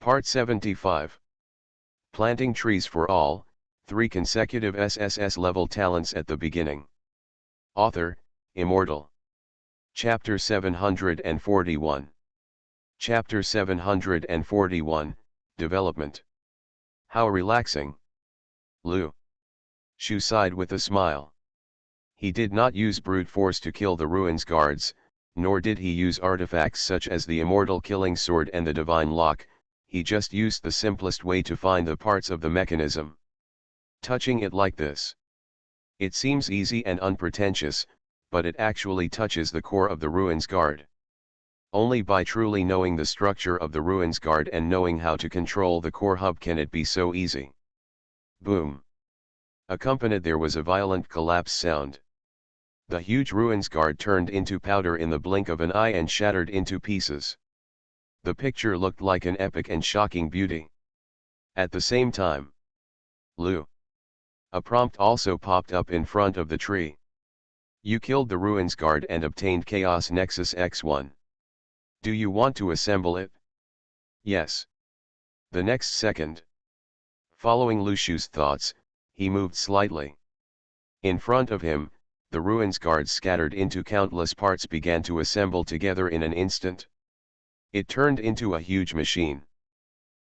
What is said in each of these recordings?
Part 75. Planting trees for all, 3 consecutive SSS-level talents at the beginning. Author, Immortal. Chapter 741. Chapter 741, Development. How relaxing. Lu Shu sighed with a smile. He did not use brute force to kill the ruins guards, nor did he use artifacts such as the immortal killing sword and the divine lock. He just used the simplest way to find the parts of the mechanism. Touching it like this. It seems easy and unpretentious, but it actually touches the core of the ruins guard. Only by truly knowing the structure of the ruins guard and knowing how to control the core hub can it be so easy. Boom. Accompanied there was a violent collapse sound. The huge ruins guard turned into powder in the blink of an eye and shattered into pieces. The picture looked like an epic and shocking beauty. At the same time, Lu. A prompt also popped up in front of the tree. You killed the ruins guard and obtained Chaos Nexus X1. Do you want to assemble it? Yes. The next second. Following Lu Shu's thoughts, he moved slightly. In front of him, the ruins guards scattered into countless parts began to assemble together in an instant. It turned into a huge machine.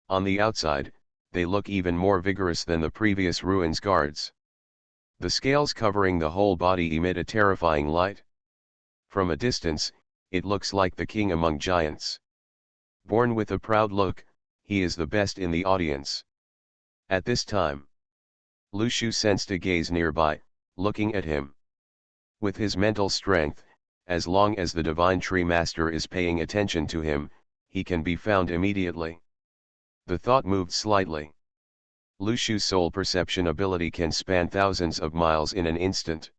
On the outside, they look even more vigorous than the previous ruins guards. The scales covering the whole body emit a terrifying light. From a distance, it looks like the king among giants. Born with a proud look, he is the best in the audience. At this time, Lu Shu sensed a gaze nearby, looking at him. With his mental strength, as long as the divine tree master is paying attention to him, he can be found immediately. The thought moved slightly. Lu Shu's soul perception ability can span thousands of miles in an instant.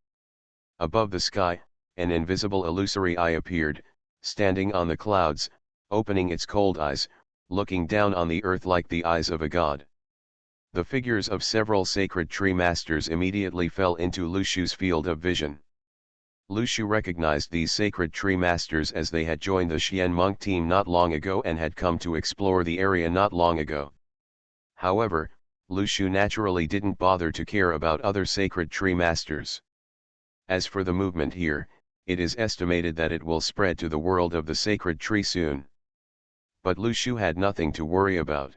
Above the sky, an invisible illusory eye appeared, standing on the clouds, opening its cold eyes, looking down on the earth like the eyes of a god. The figures of several sacred tree masters immediately fell into Lu Shu's field of vision. Lu Shu recognized these sacred tree masters as they had joined the Xian monk team not long ago and had come to explore the area not long ago. However, Lu Shu naturally didn't bother to care about other sacred tree masters. As for the movement here, it is estimated that it will spread to the world of the sacred tree soon. But Lu Shu had nothing to worry about.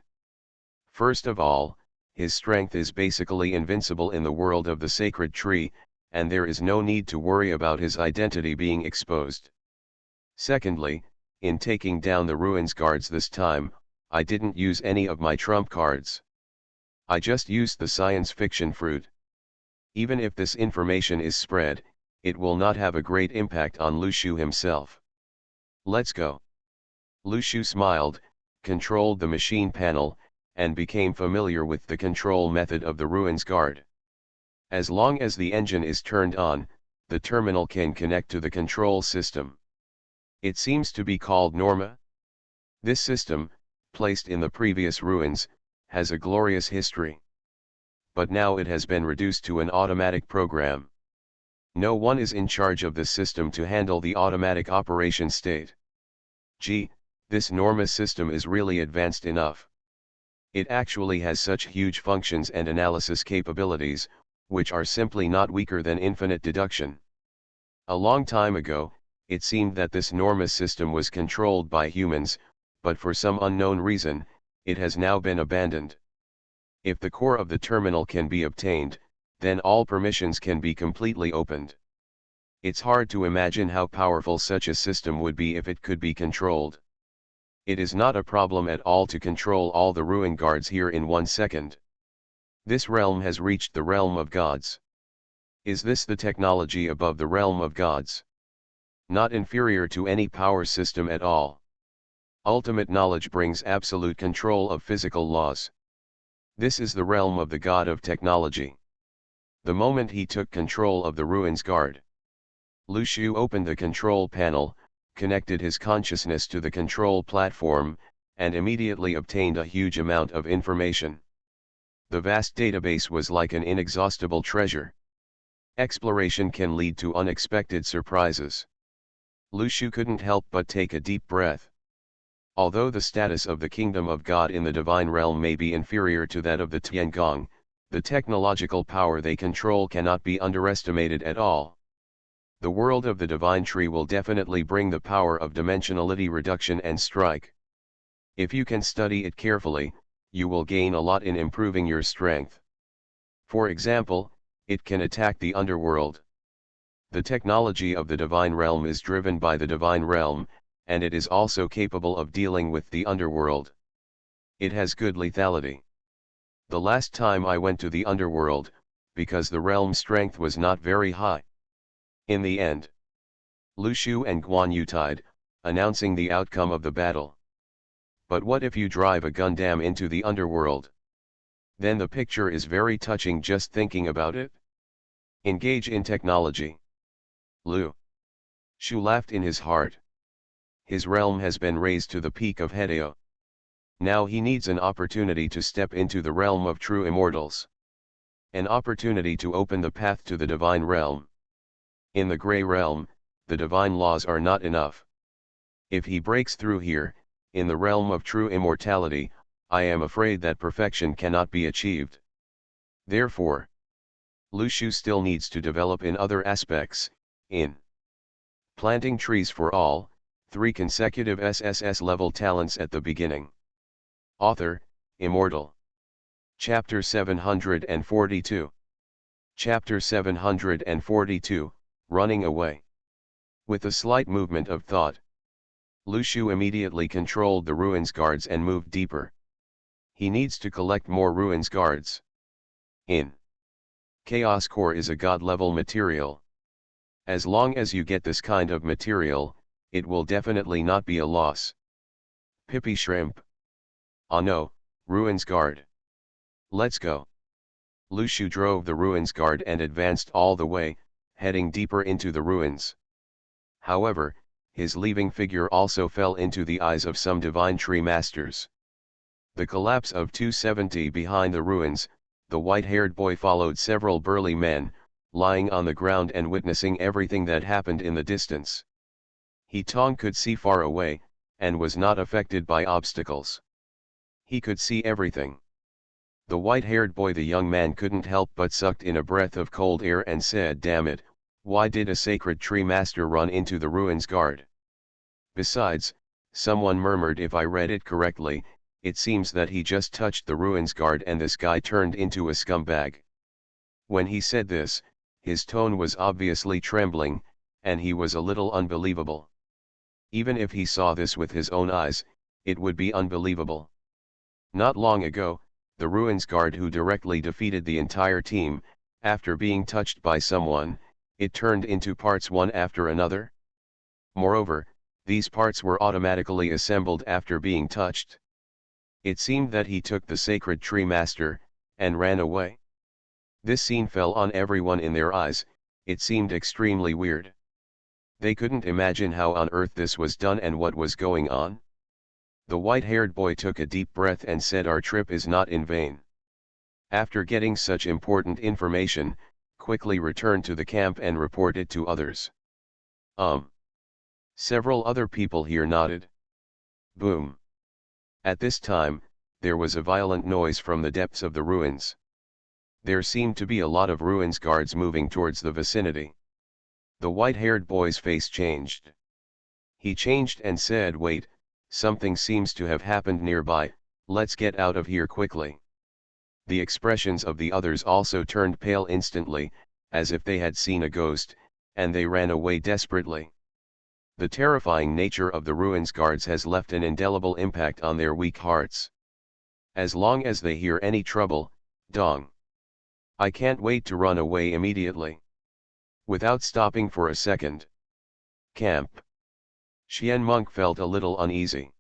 First of all, his strength is basically invincible in the world of the sacred tree, and there is no need to worry about his identity being exposed. Secondly, in taking down the ruins guards this time, I didn't use any of my trump cards. I just used the science fiction fruit. Even if this information is spread, it will not have a great impact on Lu Shu himself. Let's go. Lu Shu smiled, controlled the machine panel, and became familiar with the control method of the ruins guard. As long as the engine is turned on, the terminal can connect to the control system. It seems to be called Norma. This system, placed in the previous ruins, has a glorious history. But now it has been reduced to an automatic program. No one is in charge of the system to handle the automatic operation state. Gee, this Norma system is really advanced enough. It actually has such huge functions and analysis capabilities, which are simply not weaker than infinite deduction. A long time ago, it seemed that this Norma system was controlled by humans, but for some unknown reason, it has now been abandoned. If the core of the terminal can be obtained, then all permissions can be completely opened. It's hard to imagine how powerful such a system would be if it could be controlled. It is not a problem at all to control all the ruin guards here in 1 second. This realm has reached the realm of gods. Is this the technology above the realm of gods? Not inferior to any power system at all. Ultimate knowledge brings absolute control of physical laws. This is the realm of the god of technology. The moment he took control of the ruins guard, Lu Shu opened the control panel, connected his consciousness to the control platform, and immediately obtained a huge amount of information. The vast database was like an inexhaustible treasure. Exploration can lead to unexpected surprises. Lu Shu couldn't help but take a deep breath. Although the status of the kingdom of God in the divine realm may be inferior to that of the Tiangong, the technological power they control cannot be underestimated at all. The world of the divine tree will definitely bring the power of dimensionality reduction and strike. If you can study it carefully, you will gain a lot in improving your strength. For example, it can attack the underworld. The technology of the divine realm is driven by the divine realm, and it is also capable of dealing with the underworld. It has good lethality. The last time I went to the underworld, because the realm strength was not very high. In the end, Lu Shu and Guan Yu tied, announcing the outcome of the battle. But what if you drive a Gundam into the underworld? Then the picture is very touching just thinking about it. Engage in technology. Lu Shu laughed in his heart. His realm has been raised to the peak of Hedeo. Now he needs an opportunity to step into the realm of true immortals. An opportunity to open the path to the divine realm. In the gray realm, the divine laws are not enough. If he breaks through here, in the realm of true immortality, I am afraid that perfection cannot be achieved. Therefore, Lu Shu still needs to develop in other aspects, in planting trees for all, 3 consecutive SSS-level talents at the beginning. Author, Immortal. Chapter 742. Chapter 742, Running Away. With a slight movement of thought, Lu Shu immediately controlled the ruins guards and moved deeper. He needs to collect more ruins guards. In Chaos Core is a god-level material. As long as you get this kind of material, it will definitely not be a loss. Pippy Shrimp. Ah no, Ruins Guard. Let's go. Lu Shu drove the Ruins Guard and advanced all the way, heading deeper into the ruins. However, his leaving figure also fell into the eyes of some divine tree masters. The collapse of 270 behind the ruins, the white-haired boy followed several burly men, lying on the ground and witnessing everything that happened in the distance. He Tong could see far away, and was not affected by obstacles. He could see everything. The white-haired boy, the young man, couldn't help but sucked in a breath of cold air and said, "Damn it, why did a sacred tree master run into the ruins guard?" Besides, someone murmured, if I read it correctly, it seems that he just touched the ruins guard and this guy turned into a scumbag. When he said this, his tone was obviously trembling, and he was a little unbelievable. Even if he saw this with his own eyes, it would be unbelievable. Not long ago, the ruins guard who directly defeated the entire team, after being touched by someone, it turned into parts one after another. Moreover, these parts were automatically assembled after being touched. It seemed that he took the sacred tree master, and ran away. This scene fell on everyone in their eyes. It seemed extremely weird. They couldn't imagine how on earth this was done and what was going on. The white-haired boy took a deep breath and said, "Our trip is not in vain." After getting such important information, quickly returned to the camp and reported to others. Several other people here nodded. Boom. At this time, there was a violent noise from the depths of the ruins. There seemed to be a lot of ruins guards moving towards the vicinity. The white-haired boy's face changed. He changed and said, "Wait, something seems to have happened nearby, let's get out of here quickly." The expressions of the others also turned pale instantly, as if they had seen a ghost, and they ran away desperately. The terrifying nature of the ruins guards has left an indelible impact on their weak hearts. As long as they hear any trouble, dong. I can't wait to run away immediately. Without stopping for a second. Camp. Xian Monk felt a little uneasy.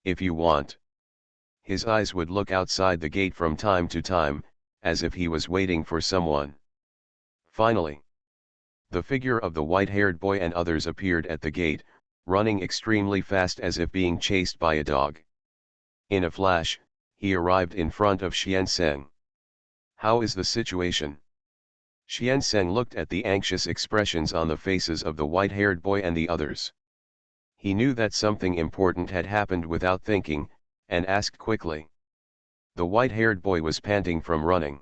If you want. His eyes would look outside the gate from time to time, as if he was waiting for someone. Finally, the figure of the white-haired boy and others appeared at the gate, running extremely fast as if being chased by a dog. In a flash, he arrived in front of Xianseng. How is the situation? Xianseng looked at the anxious expressions on the faces of the white-haired boy and the others. He knew that something important had happened without thinking, and asked quickly. The white-haired boy was panting from running.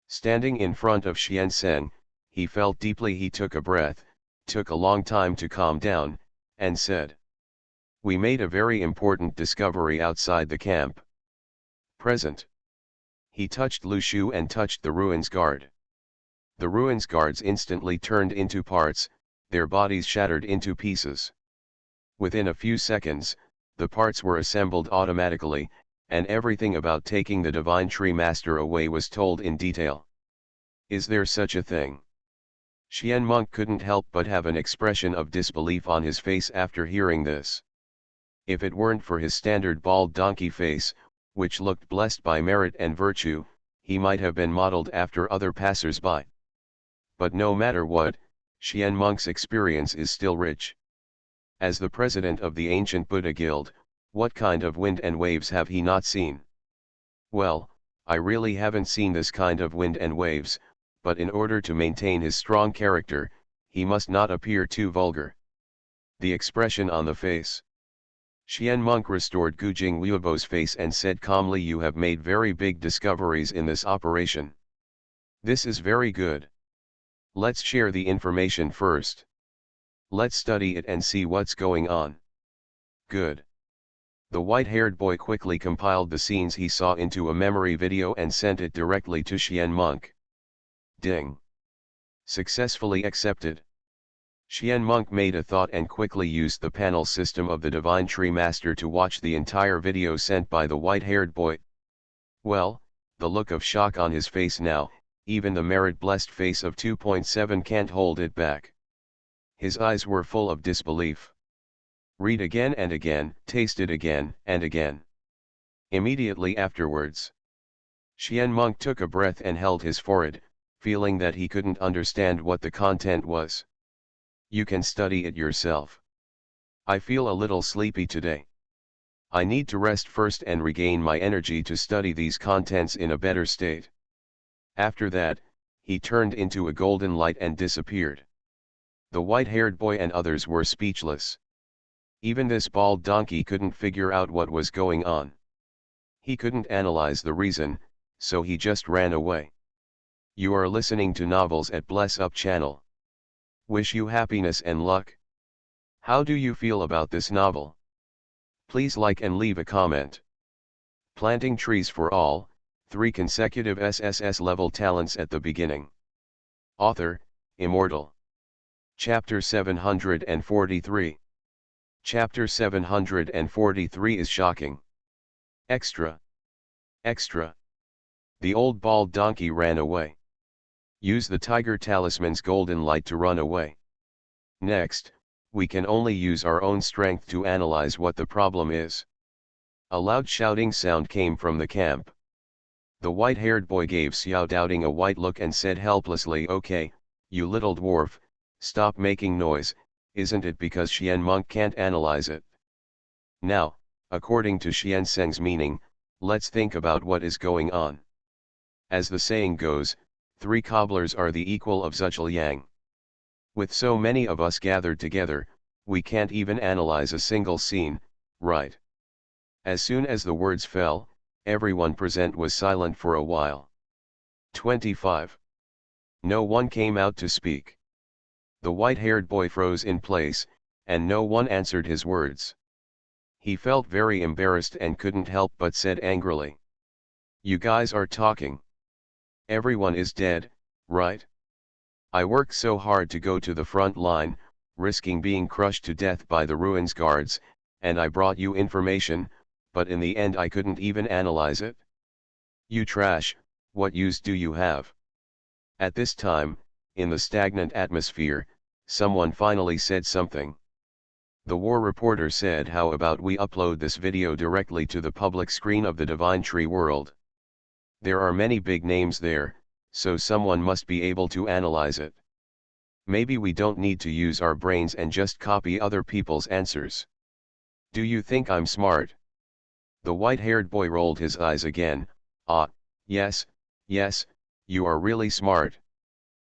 Standing in front of Xianzeng, he felt deeply. He took a breath, took a long time to calm down, and said, "We made a very important discovery outside the camp." Present. He touched Lu Shu and touched the ruins guard. The ruins guards instantly turned into parts, their bodies shattered into pieces. Within a few seconds, the parts were assembled automatically, and everything about taking the Divine Tree Master away was told in detail. Is there such a thing? Xian Monk couldn't help but have an expression of disbelief on his face after hearing this. If it weren't for his standard bald donkey face, which looked blessed by merit and virtue, he might have been modeled after other passers-by. But no matter what, Xian Monk's experience is still rich. As the president of the ancient Buddha Guild, what kind of wind and waves have he not seen? Well, I really haven't seen this kind of wind and waves, but in order to maintain his strong character, he must not appear too vulgar. The expression on the face. Xian Monk restored Gu Jing Liubo's face and said calmly, "You have made very big discoveries in this operation. This is very good. Let's share the information first. Let's study it and see what's going on." Good. The white-haired boy quickly compiled the scenes he saw into a memory video and sent it directly to Xian Monk. Ding. Successfully accepted. Xian Monk made a thought and quickly used the panel system of the Divine Tree Master to watch the entire video sent by the white-haired boy. Well, the look of shock on his face now, even the merit-blessed face of 2.7 can't hold it back. His eyes were full of disbelief. Read again and again, taste it again and again. Immediately afterwards, Xian Monk took a breath and held his forehead, feeling that he couldn't understand what the content was. You can study it yourself. I feel a little sleepy today. I need to rest first and regain my energy to study these contents in a better state. After that, he turned into a golden light and disappeared. The white-haired boy and others were speechless. Even this bald donkey couldn't figure out what was going on. He couldn't analyze the reason, so he just ran away. You are listening to Novels at Bless Up channel. Wish you happiness and luck. How do you feel about this novel? Please like and leave a comment. Planting trees for all, 3 consecutive SSS-level talents at the beginning. Author, Immortal. Chapter 743. Chapter 743 is shocking. Extra. Extra. The old bald donkey ran away. Use the tiger talisman's golden light to run away. Next, we can only use our own strength to analyze what the problem is. A loud shouting sound came from the camp. The white-haired boy gave Xiao Doubting a white look and said helplessly, "Okay, you little dwarf, stop making noise. Isn't it because Xian Monk can't analyze it?" Now, according to Xianzeng's meaning, let's think about what is going on. As the saying goes, 3 cobblers are the equal of Zhuchil Yang. With so many of us gathered together, we can't even analyze a single scene, right? As soon as the words fell, everyone present was silent for a while. 25. No one came out to speak. The white-haired boy froze in place, and no one answered his words. He felt very embarrassed and couldn't help but said angrily, "You guys are talking. Everyone is dead, right? I worked so hard to go to the front line, risking being crushed to death by the ruins guards, and I brought you information, but in the end I couldn't even analyze it. You trash, what use do you have?" At this time, in the stagnant atmosphere, someone finally said something. The war reporter said, "How about we upload this video directly to the public screen of the Divine Tree World? There are many big names there, so someone must be able to analyze it. Maybe we don't need to use our brains and just copy other people's answers. Do you think I'm smart?" The white-haired boy rolled his eyes again. "Ah, yes, yes, you are really smart.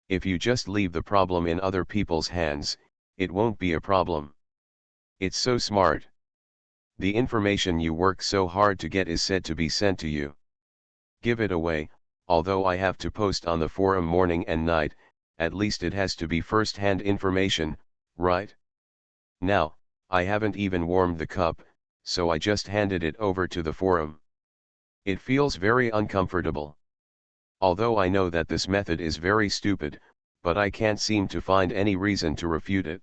If you just leave the problem in other people's hands, it won't be a problem. It's so smart. The information you work so hard to get is said to be sent to you. Give it away, although I have to post on the forum morning and night, at least it has to be first-hand information, right? Now, I haven't even warmed the cup, so I just handed it over to the forum. It feels very uncomfortable. Although I know that this method is very stupid, but I can't seem to find any reason to refute it.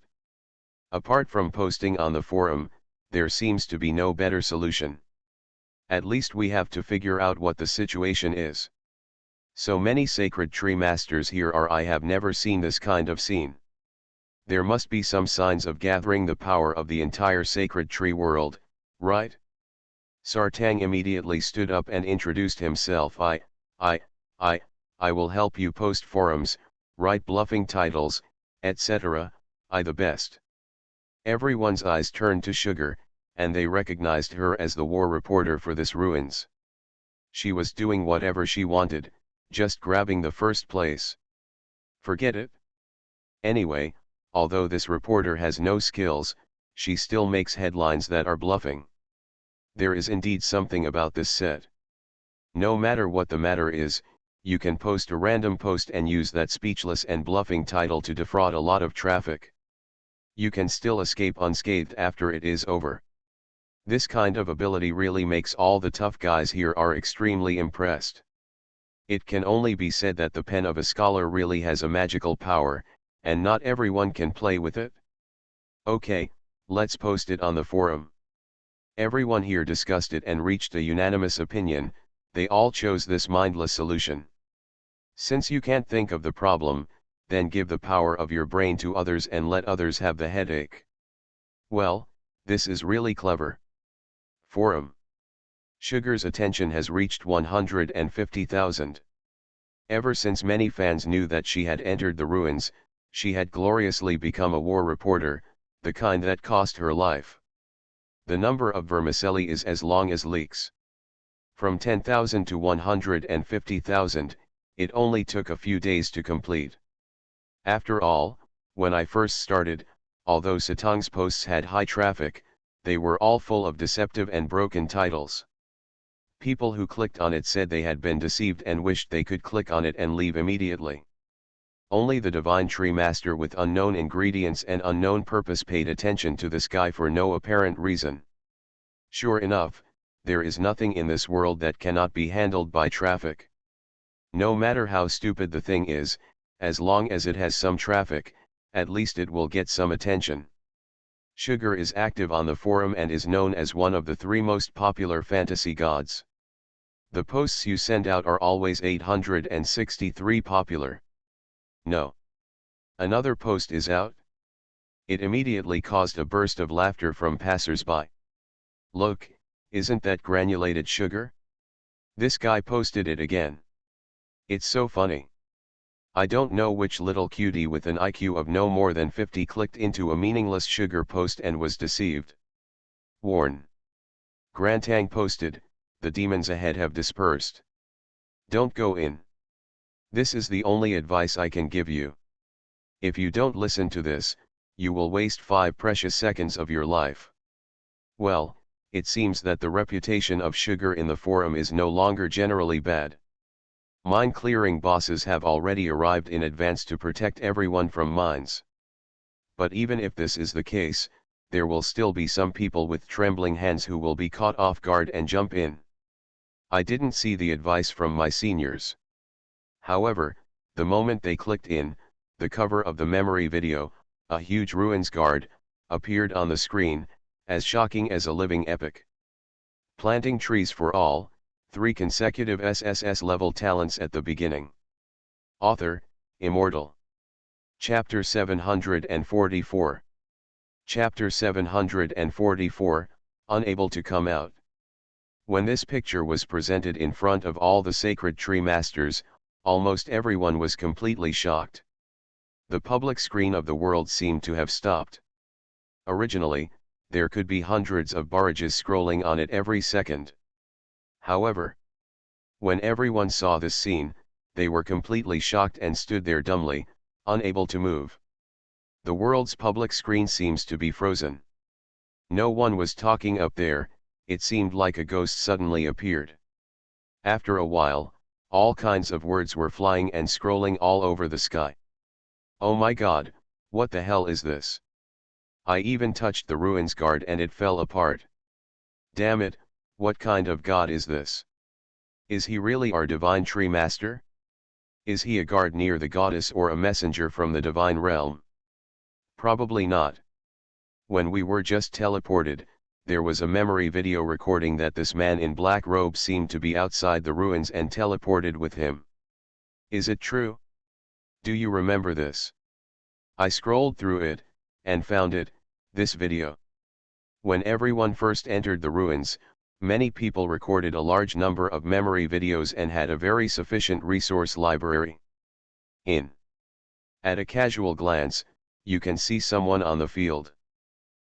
Apart from posting on the forum, there seems to be no better solution. At least we have to figure out what the situation is. So many sacred tree masters here are. I have never seen this kind of scene. There must be some signs of gathering the power of the entire sacred tree world, right? Sartang immediately stood up and introduced himself. I will help you post forums, write bluffing titles, etc., I the best. Everyone's eyes turned to Sugar, and they recognized her as the war reporter for this ruins. She was doing whatever she wanted, just grabbing the first place. Forget it. Anyway, although this reporter has no skills, she still makes headlines that are bluffing. There is indeed something about this set. No matter what the matter is, you can post a random post and use that speechless and bluffing title to defraud a lot of traffic. You can still escape unscathed after it is over. This kind of ability really makes all the tough guys here are extremely impressed. It can only be said that the pen of a scholar really has a magical power, and not everyone can play with it. Okay, let's post it on the forum. Everyone here discussed it and reached a unanimous opinion. They all chose this mindless solution. Since you can't think of the problem, then give the power of your brain to others and let others have the headache. Well, this is really clever. Forum. Sugar's attention has reached 150,000. Ever since many fans knew that she had entered the ruins, she had gloriously become a war reporter, the kind that cost her life. The number of vermicelli is as long as leeks. From 10,000 to 150,000, it only took a few days to complete. After all, when I first started, although Satang's posts had high traffic, they were all full of deceptive and broken titles. People who clicked on it said they had been deceived and wished they could click on it and leave immediately. Only the Divine Tree Master with unknown ingredients and unknown purpose paid attention to this guy for no apparent reason. Sure enough, there is nothing in this world that cannot be handled by traffic. No matter how stupid the thing is, as long as it has some traffic, at least it will get some attention. Sugar is active on the forum and is known as one of the 3 most popular fantasy gods. The posts you send out are always 863 popular. No. Another post is out. It immediately caused a burst of laughter from passers-by. Look, isn't that granulated sugar? This guy posted it again. It's so funny. I don't know which little cutie with an IQ of no more than 50 clicked into a meaningless sugar post and was deceived. Warn. Grantang posted, the demons ahead have dispersed. Don't go in. This is the only advice I can give you. If you don't listen to this, you will waste 5 precious seconds of your life. Well, it seems that the reputation of Sugar in the forum is no longer generally bad. Mine-clearing bosses have already arrived in advance to protect everyone from mines. But even if this is the case, there will still be some people with trembling hands who will be caught off guard and jump in. I didn't see the advice from my seniors. However, the moment they clicked in, the cover of the memory video, a huge ruins guard, appeared on the screen, as shocking as a living epic. Planting trees for all, 3 consecutive SSS-level talents at the beginning. Author, Immortal. Chapter 744. Chapter 744, Unable to come out. When this picture was presented in front of all the sacred tree masters, almost everyone was completely shocked. The public screen of the world seemed to have stopped. Originally, there could be hundreds of barrages scrolling on it every second. However, when everyone saw this scene, they were completely shocked and stood there dumbly, unable to move. The world's public screen seems to be frozen. No one was talking up there, it seemed like a ghost suddenly appeared. After a while, all kinds of words were flying and scrolling all over the sky. Oh my god, what the hell is this? I even touched the ruins guard and it fell apart. Damn it, what kind of god is this? Is he really our divine tree master? Is he a guard near the goddess or a messenger from the divine realm? Probably not. When we were just teleported, there was a memory video recording that this man in black robe seemed to be outside the ruins and teleported with him. Is it true? Do you remember this? I scrolled through it, and found it, this video. When everyone first entered the ruins, many people recorded a large number of memory videos and had a very sufficient resource library. At a casual glance, you can see someone on the field.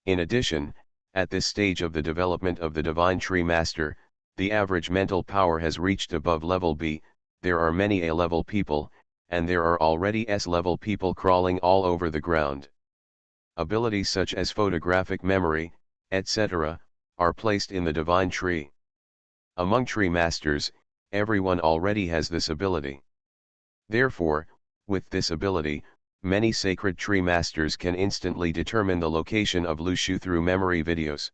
In addition, at this stage of the development of the Divine Tree Master, the average mental power has reached above level B, there are many A-level people, and there are already S-level people crawling all over the ground. Abilities such as photographic memory, etc., are placed in the Divine Tree. Among Tree Masters, everyone already has this ability. Therefore, with this ability, many sacred tree masters can instantly determine the location of Lushu through memory videos.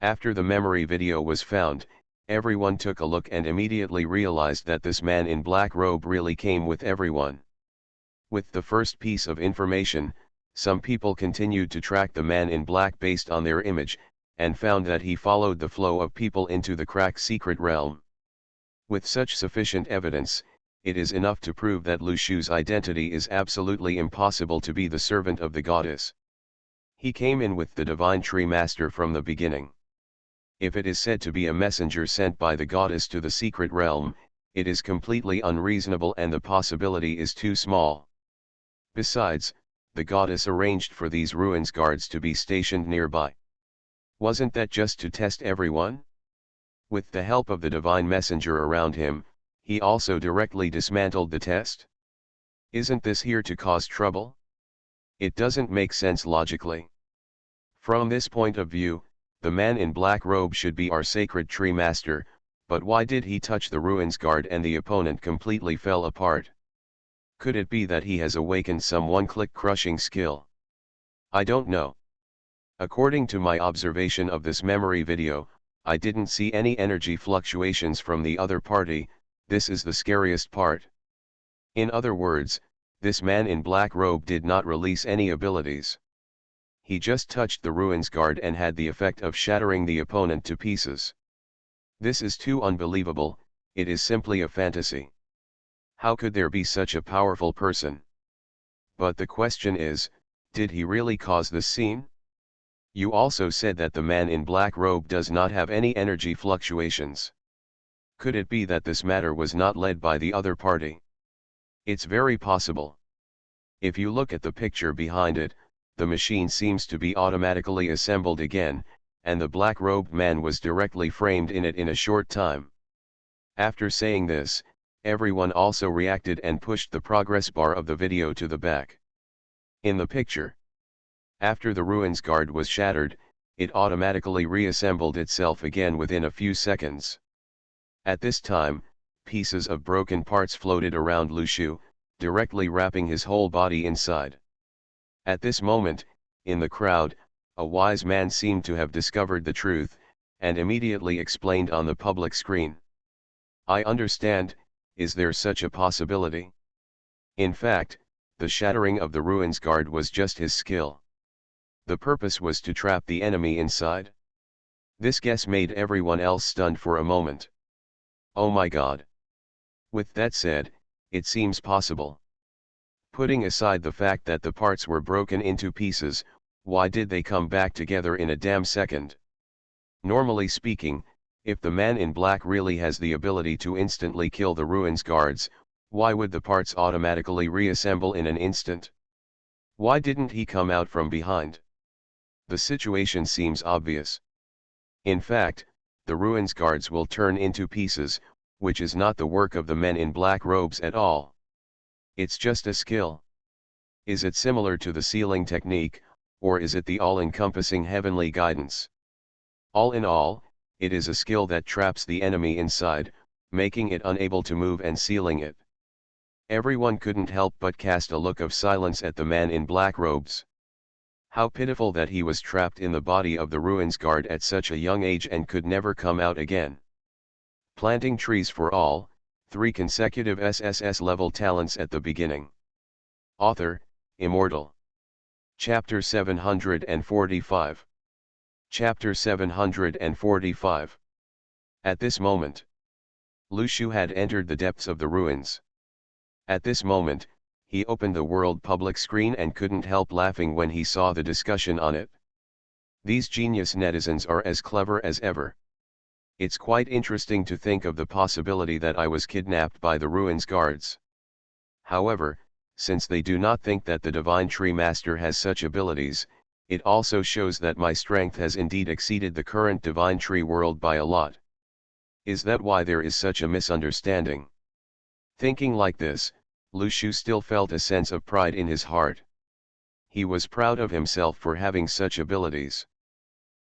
After the memory video was found, everyone took a look and immediately realized that this man in black robe really came with everyone. With the first piece of information, some people continued to track the man in black based on their image, and found that he followed the flow of people into the crack secret realm. With such sufficient evidence, it is enough to prove that Lushu's identity is absolutely impossible to be the servant of the goddess. He came in with the divine tree master from the beginning. If it is said to be a messenger sent by the goddess to the secret realm, it is completely unreasonable and the possibility is too small. Besides, the goddess arranged for these ruins guards to be stationed nearby. Wasn't that just to test everyone? With the help of the divine messenger around him, he also directly dismantled the test? Isn't this here to cause trouble? It doesn't make sense logically. From this point of view, the man in black robe should be our sacred tree master, but why did he touch the ruins guard and the opponent completely fell apart? Could it be that he has awakened some one-click crushing skill? I don't know. According to my observation of this memory video, I didn't see any energy fluctuations from the other party. This is the scariest part. In other words, this man in black robe did not release any abilities. He just touched the ruins guard and had the effect of shattering the opponent to pieces. This is too unbelievable, it is simply a fantasy. How could there be such a powerful person? But the question is, did he really cause this scene? You also said that the man in black robe does not have any energy fluctuations. Could it be that this matter was not led by the other party? It's very possible. If you look at the picture behind it, the machine seems to be automatically assembled again, and the black-robed man was directly framed in it in a short time. After saying this, everyone also reacted and pushed the progress bar of the video to the back. In the picture, after the ruins guard was shattered, it automatically reassembled itself again within a few seconds. At this time, pieces of broken parts floated around Lushu, directly wrapping his whole body inside. At this moment, in the crowd, a wise man seemed to have discovered the truth, and immediately explained on the public screen. I understand, is there such a possibility? In fact, the shattering of the ruins guard was just his skill. The purpose was to trap the enemy inside. This guess made everyone else stunned for a moment. Oh my god. With that said, it seems possible. Putting aside the fact that the parts were broken into pieces, why did they come back together in a damn second? Normally speaking, if the man in black really has the ability to instantly kill the ruins guards, why would the parts automatically reassemble in an instant? Why didn't he come out from behind? The situation seems obvious. In fact, the ruins guards will turn into pieces, which is not the work of the men in black robes at all. It's just a skill. Is it similar to the sealing technique, or is it the all-encompassing heavenly guidance? All in all, it is a skill that traps the enemy inside, making it unable to move and sealing it. Everyone couldn't help but cast a look of silence at the man in black robes. How pitiful that he was trapped in the body of the ruins guard at such a young age and could never come out again. Planting trees for all, 3 consecutive SSS-level talents at the beginning. Author, Immortal. Chapter 745. Chapter 745. At this moment, Lu Shu had entered the depths of the ruins. At this moment, he opened the world public screen and couldn't help laughing when he saw the discussion on it. These genius netizens are as clever as ever. It's quite interesting to think of the possibility that I was kidnapped by the ruins guards. However, since they do not think that the Divine Tree Master has such abilities, it also shows that my strength has indeed exceeded the current Divine Tree world by a lot. Is that why there is such a misunderstanding? Thinking like this, Lu Shu still felt a sense of pride in his heart. He was proud of himself for having such abilities.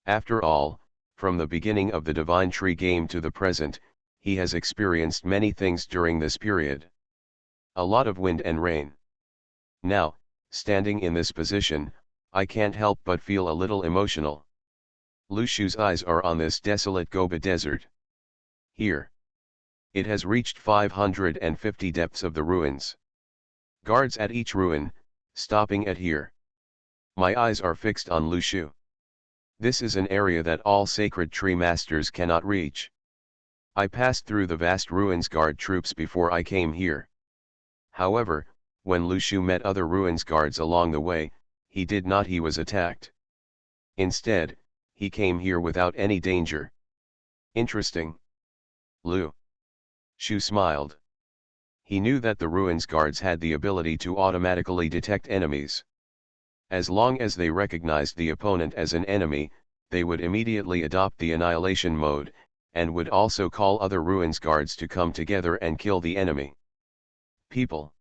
After all, from the beginning of the Divine Tree game to the present, he has experienced many things during this period. A lot of wind and rain. Now, standing in this position, I can't help but feel a little emotional. Lu Shu's eyes are on this desolate Gobi desert. Here. It has reached 550 depths of the ruins. Guards at each ruin, stopping at here. My eyes are fixed on Lu Shu. This is an area that all sacred tree masters cannot reach. I passed through the vast ruins guard troops before I came here. However, when Lu Shu met other ruins guards along the way, he was attacked. Instead, he came here without any danger. Interesting. Lu Shu smiled. He knew that the ruins guards had the ability to automatically detect enemies. As long as they recognized the opponent as an enemy, they would immediately adopt the annihilation mode, and would also call other ruins guards to come together and kill the enemy. People.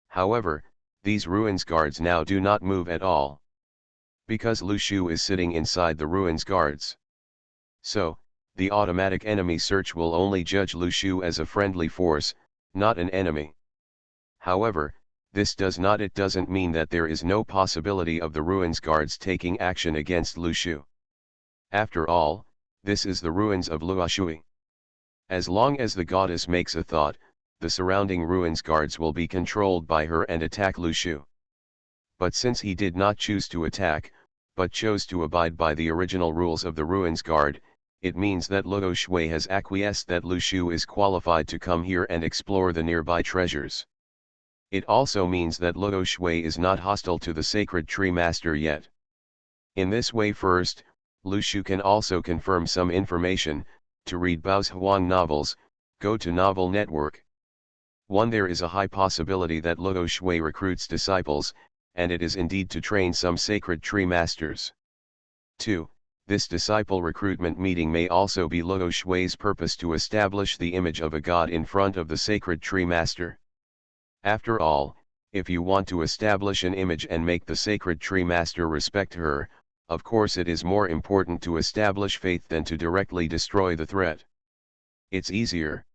However, these ruins guards now do not move at all. Because Lu Shu is sitting inside the ruins guards. So, the automatic enemy search will only judge Lu Shu as a friendly force, not an enemy. However, this doesn't mean that there is no possibility of the ruins guards taking action against Lu Shu. After all, this is the ruins of Luoshui. As long as the goddess makes a thought, the surrounding ruins guards will be controlled by her and attack Lu Shu. But since he did not choose to attack, but chose to abide by the original rules of the ruins guard, it means that Luoshui has acquiesced that Lu Shu is qualified to come here and explore the nearby treasures. It also means that Luoshui is not hostile to the sacred tree master yet. In this way, first, Lu Shu can also confirm some information. To read Bao's Huang novels, go to Novel Network. 1. There is a high possibility that Luoshui recruits disciples, and it is indeed to train some sacred tree masters. 2. This disciple recruitment meeting may also be Luoshui's purpose to establish the image of a god in front of the sacred tree master. After all, if you want to establish an image and make the sacred tree master respect her, of course it is more important to establish faith than to directly destroy the threat. It's easier.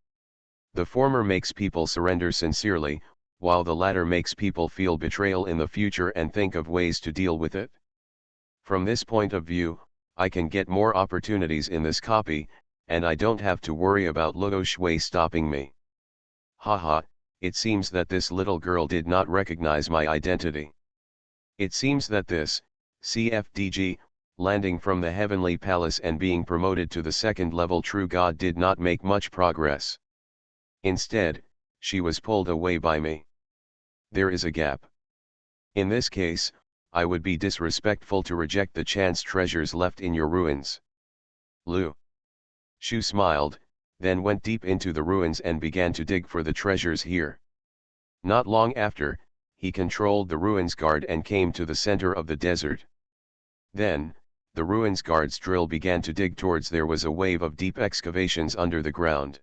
The former makes people surrender sincerely, while the latter makes people feel betrayal in the future and think of ways to deal with it. From this point of view, I can get more opportunities in this copy, and I don't have to worry about Luoshui stopping me. Haha, it seems that this little girl did not recognize my identity. It seems that this, CFDG, landing from the heavenly palace and being promoted to the second-level true god did not make much progress. Instead, she was pulled away by me. There is a gap. In this case, I would be disrespectful to reject the chance treasures left in your ruins. Lu Shu smiled, then went deep into the ruins and began to dig for the treasures here. Not long after, he controlled the ruins guard and came to the center of the desert. Then, the ruins guard's drill began to dig towards there was a wave of deep excavations under the ground.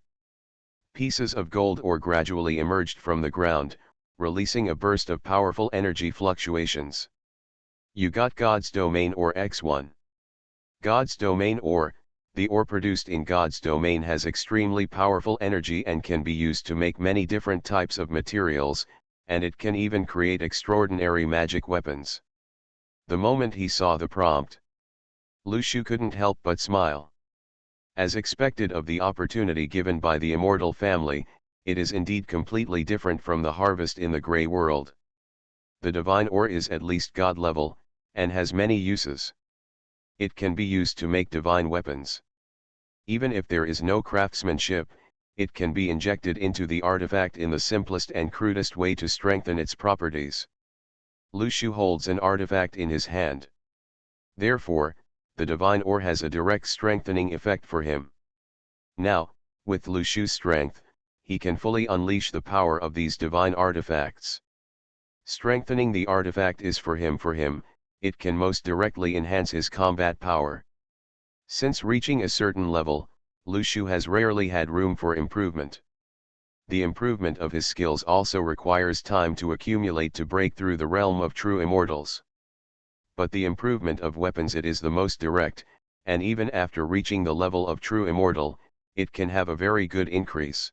Pieces of gold ore gradually emerged from the ground, releasing a burst of powerful energy fluctuations. You got God's domain or X1. God's domain ore, the ore produced in God's domain has extremely powerful energy and can be used to make many different types of materials, and it can even create extraordinary magic weapons. The moment he saw the prompt, Lu Shu couldn't help but smile. As expected of the opportunity given by the immortal family, it is indeed completely different from the harvest in the grey world. The divine ore is at least God level, and has many uses. It can be used to make divine weapons. Even if there is no craftsmanship, it can be injected into the artifact in the simplest and crudest way to strengthen its properties. Lu Shu holds an artifact in his hand. Therefore, the divine ore has a direct strengthening effect for him. Now, with Lu Shu's strength, he can fully unleash the power of these divine artifacts. Strengthening the artifact is for him, it can most directly enhance his combat power. Since reaching a certain level, Lu Shu has rarely had room for improvement. The improvement of his skills also requires time to accumulate to break through the realm of true immortals. But the improvement of weapons it is the most direct, and even after reaching the level of true immortal, it can have a very good increase.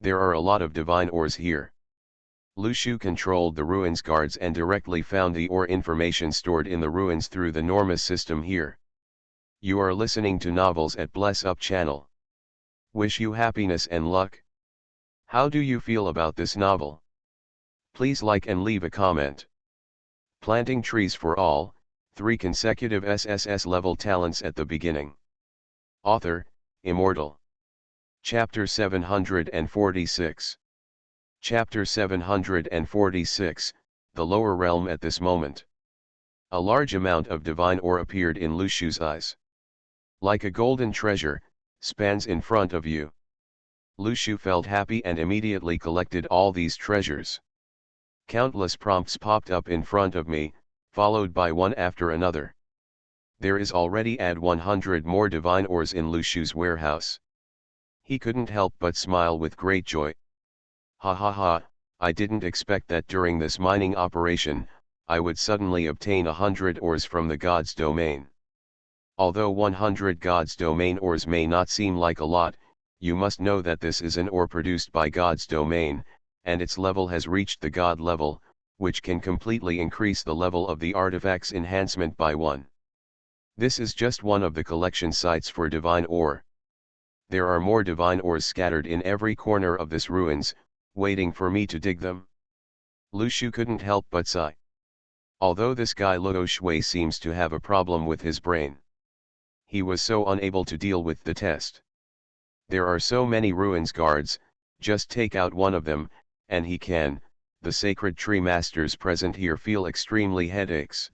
There are a lot of divine ores here. Lu Shu controlled the ruins guards and directly found the ore information stored in the ruins through the Normus system here. You are listening to Novels at Bless Up channel. Wish you happiness and luck. How do you feel about this novel? Please like and leave a comment. Planting trees for all, 3 consecutive SSS-level talents at the beginning. Author, Immortal. Chapter 746. Chapter 746, The Lower Realm at this moment. A large amount of divine ore appeared in Lu Shu's eyes. Like a golden treasure, spans in front of you. Lu Shu felt happy and immediately collected all these treasures. Countless prompts popped up in front of me, followed by one after another. There is already 100 more divine ores in Lu Shu's warehouse. He couldn't help but smile with great joy. Ha ha ha, I didn't expect that during this mining operation, I would suddenly obtain 100 ores from the God's domain. Although 100 God's domain ores may not seem like a lot, you must know that this is an ore produced by God's domain, and its level has reached the God level, which can completely increase the level of the artifact's enhancement by 1. This is just one of the collection sites for divine ore. There are more divine ores scattered in every corner of this ruins, waiting for me to dig them. Lu Shu couldn't help but sigh. Although this guy Luo Shui seems to have a problem with his brain. He was so unable to deal with the test. There are so many ruins guards, just take out one of them, and he can. The sacred tree masters present here feel extremely headaches.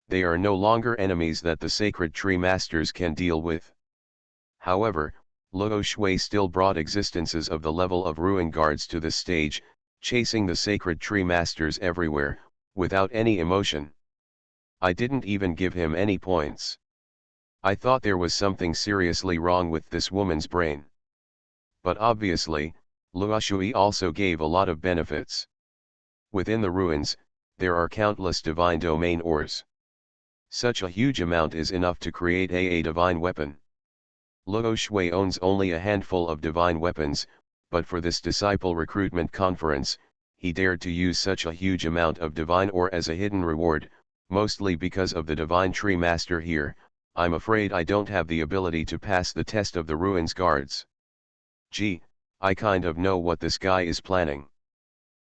They are no longer enemies that the sacred tree masters can deal with. However, Luo Shui still brought existences of the level of ruin guards to this stage, chasing the sacred tree masters everywhere, without any emotion. I didn't even give him any points. I thought there was something seriously wrong with this woman's brain. But obviously, Luo Shui also gave a lot of benefits. Within the ruins, there are countless divine domain ores. Such a huge amount is enough to create a divine weapon. Luo Shui owns only a handful of divine weapons, but for this disciple recruitment conference, he dared to use such a huge amount of divine ore as a hidden reward, mostly because of the divine tree master here. I'm afraid I don't have the ability to pass the test of the ruins guards. Gee, I kind of know what this guy is planning.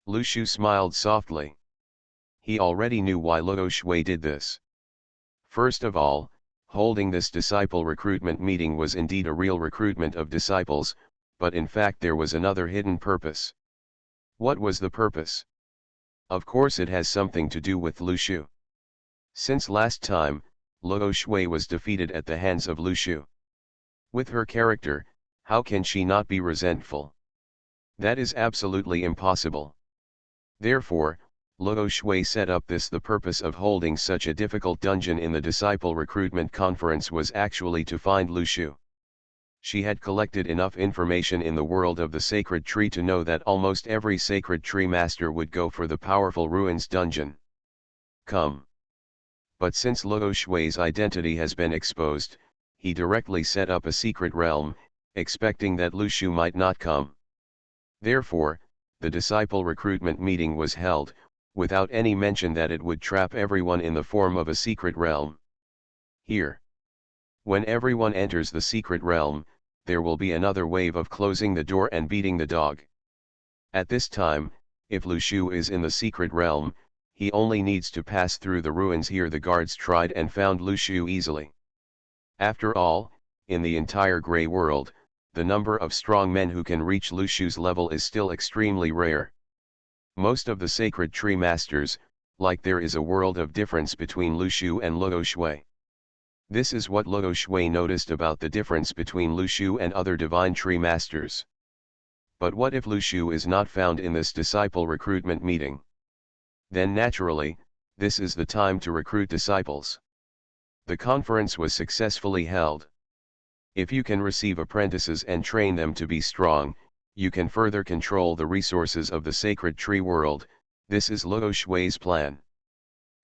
Lu Shu smiled softly. He already knew why Luo Shui did this. First of all, holding this disciple recruitment meeting was indeed a real recruitment of disciples, but in fact there was another hidden purpose. What was the purpose? Of course it has something to do with Lu Shu. Since last time, Luo Shui was defeated at the hands of Lu Shu. With her character, how can she not be resentful? That is absolutely impossible. Therefore, Luo Shui set up this. The purpose of holding such a difficult dungeon in the disciple recruitment conference was actually to find Lu Shu. She had collected enough information in the world of the sacred tree to know that almost every sacred tree master would go for the powerful ruins dungeon. Come. But since Luo Shui's identity has been exposed, he directly set up a secret realm, expecting that Lu Shu might not come. Therefore, the disciple recruitment meeting was held, without any mention that it would trap everyone in the form of a secret realm. Here, when everyone enters the secret realm, there will be another wave of closing the door and beating the dog. At this time, if Lu Shu is in the secret realm, he only needs to pass through the ruins. Here the guards tried and found Lu Shu easily. After all, in the entire Grey World, the number of strong men who can reach Lu Shu's level is still extremely rare. Most of the sacred tree masters, like there is a world of difference between Lu Shu and Luo Shui. This is what Luo Shui noticed about the difference between Lu Shu and other divine tree masters. But what if Lu Shu is not found in this disciple recruitment meeting? Then naturally, this is the time to recruit disciples. The conference was successfully held. If you can receive apprentices and train them to be strong, you can further control the resources of the sacred tree world. This is Luo Shui's plan.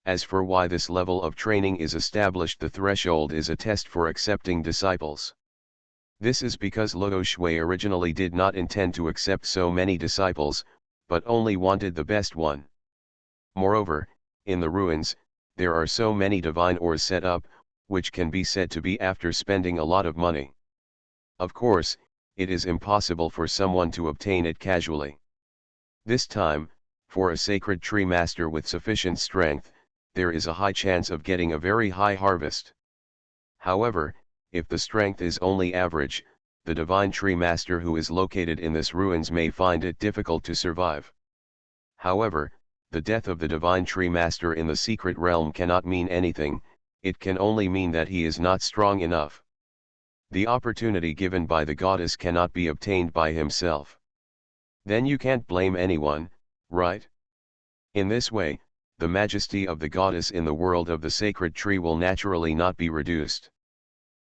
As for why this level of training is established, the threshold is a test for accepting disciples. This is because Luo Shui originally did not intend to accept so many disciples, but only wanted the best one. Moreover, in the ruins, there are so many divine ores set up, which can be said to be after spending a lot of money. Of course, it is impossible for someone to obtain it casually. This time, for a sacred tree master with sufficient strength, there is a high chance of getting a very high harvest. However, if the strength is only average, the divine tree master who is located in this ruins may find it difficult to survive. However, the death of the divine tree master in the secret realm cannot mean anything, it can only mean that he is not strong enough. The opportunity given by the goddess cannot be obtained by himself. Then you can't blame anyone, right? In this way, the majesty of the goddess in the world of the sacred tree will naturally not be reduced.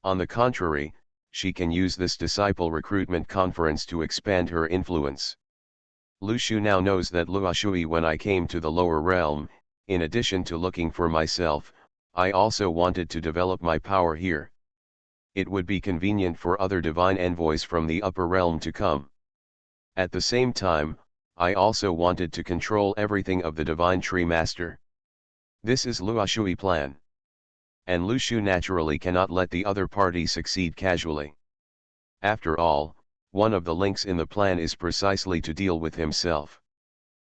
On the contrary, she can use this disciple recruitment conference to expand her influence. Lu Shu now knows that Luo Shui, when I came to the lower realm, in addition to looking for myself, I also wanted to develop my power here. It would be convenient for other divine envoys from the upper realm to come. At the same time, I also wanted to control everything of the divine tree master. This is Luo Shui plan. And Lu Shu naturally cannot let the other party succeed casually. After all, one of the links in the plan is precisely to deal with himself.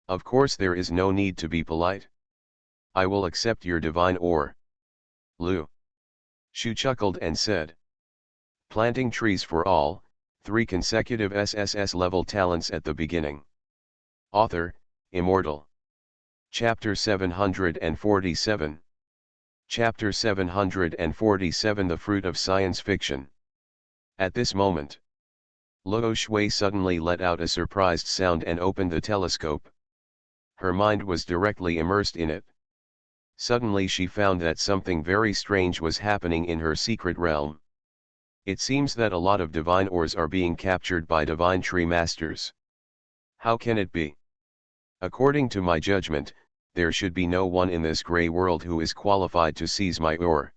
Of course there is no need to be polite. I will accept your divine ore. Lu Shu chuckled and said. Planting trees for all, 3 consecutive SSS-level talents at the beginning. Author, Immortal. Chapter 747. Chapter 747, The Fruit of Science Fiction. At this moment, Luo Shui suddenly let out a surprised sound and opened the telescope. Her mind was directly immersed in it. Suddenly she found that something very strange was happening in her secret realm. It seems that a lot of divine ores are being captured by divine tree masters. How can it be? According to my judgment, there should be no one in this grey world who is qualified to seize my ore.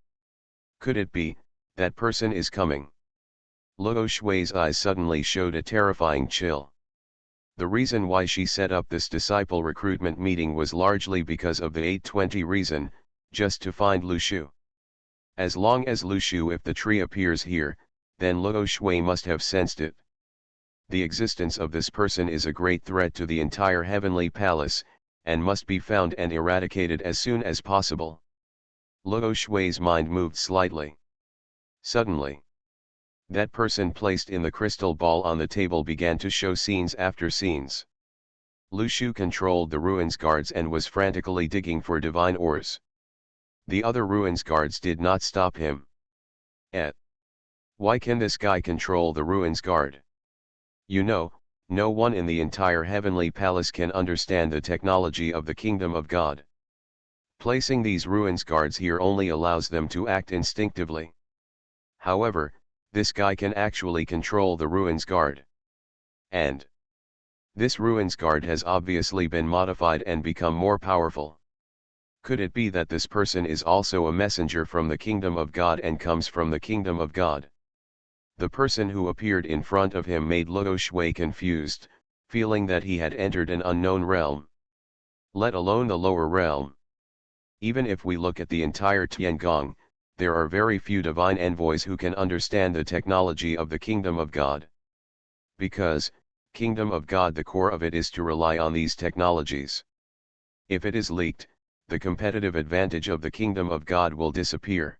Could it be, that person is coming? Luo Shui's eyes suddenly showed a terrifying chill. The reason why she set up this disciple recruitment meeting was largely because of the 820 reason, just to find Lu Shu. As long as Lu Shu, if the tree appears here, then Luo Shui must have sensed it. The existence of this person is a great threat to the entire heavenly palace, and must be found and eradicated as soon as possible. Luo Shui's mind moved slightly. Suddenly, that person placed in the crystal ball on the table began to show scenes after scenes. Lu Shu controlled the ruins guards and was frantically digging for divine ores. The other ruins guards did not stop him. Why can this guy control the ruins guard? You know, no one in the entire heavenly palace can understand the technology of the kingdom of God. Placing these ruins guards here only allows them to act instinctively. However, this guy can actually control the ruins guard. And this ruins guard has obviously been modified and become more powerful. Could it be that this person is also a messenger from the kingdom of God and comes from the kingdom of God? The person who appeared in front of him made Luo Shui confused, feeling that he had entered an unknown realm. Let alone the lower realm. Even if we look at the entire Tiangong, there are very few divine envoys who can understand the technology of the kingdom of God. Because, kingdom of God, the core of it is to rely on these technologies. If it is leaked, the competitive advantage of the kingdom of God will disappear.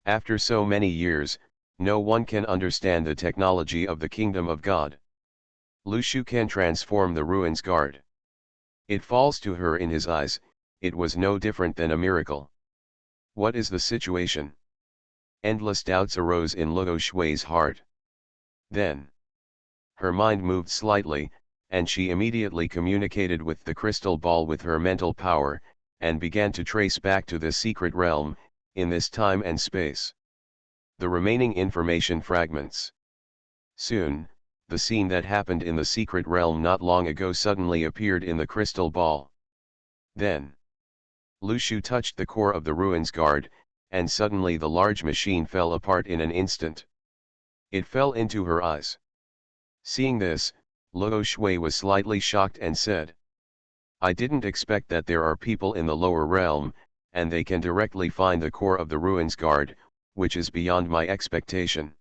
After so many years, no one can understand the technology of the kingdom of God. Lu Shu can transform the ruins guard. It falls to her in his eyes, it was no different than a miracle. What is the situation? Endless doubts arose in Luo Shui's heart. Then, her mind moved slightly, and she immediately communicated with the crystal ball with her mental power, and began to trace back to the secret realm, in this time and space. The remaining information fragments. Soon, the scene that happened in the secret realm not long ago suddenly appeared in the crystal ball. Then, Lu Shu touched the core of the ruins guard, and suddenly the large machine fell apart in an instant. It fell into her eyes. Seeing this, Luo Shui was slightly shocked and said, "I didn't expect that there are people in the lower realm, and they can directly find the core of the ruins guard, which is beyond my expectation.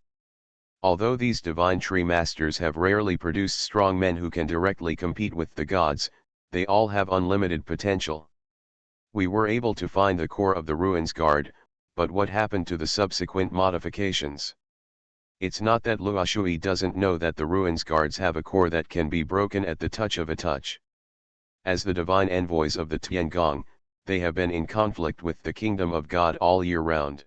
Although these divine tree masters have rarely produced strong men who can directly compete with the gods, they all have unlimited potential. We were able to find the core of the ruins guard, but what happened to the subsequent modifications? It's not that Luo Shui doesn't know that the ruins guards have a core that can be broken at the touch of a touch. As the divine envoys of the Tiangong, they have been in conflict with the kingdom of God all year round.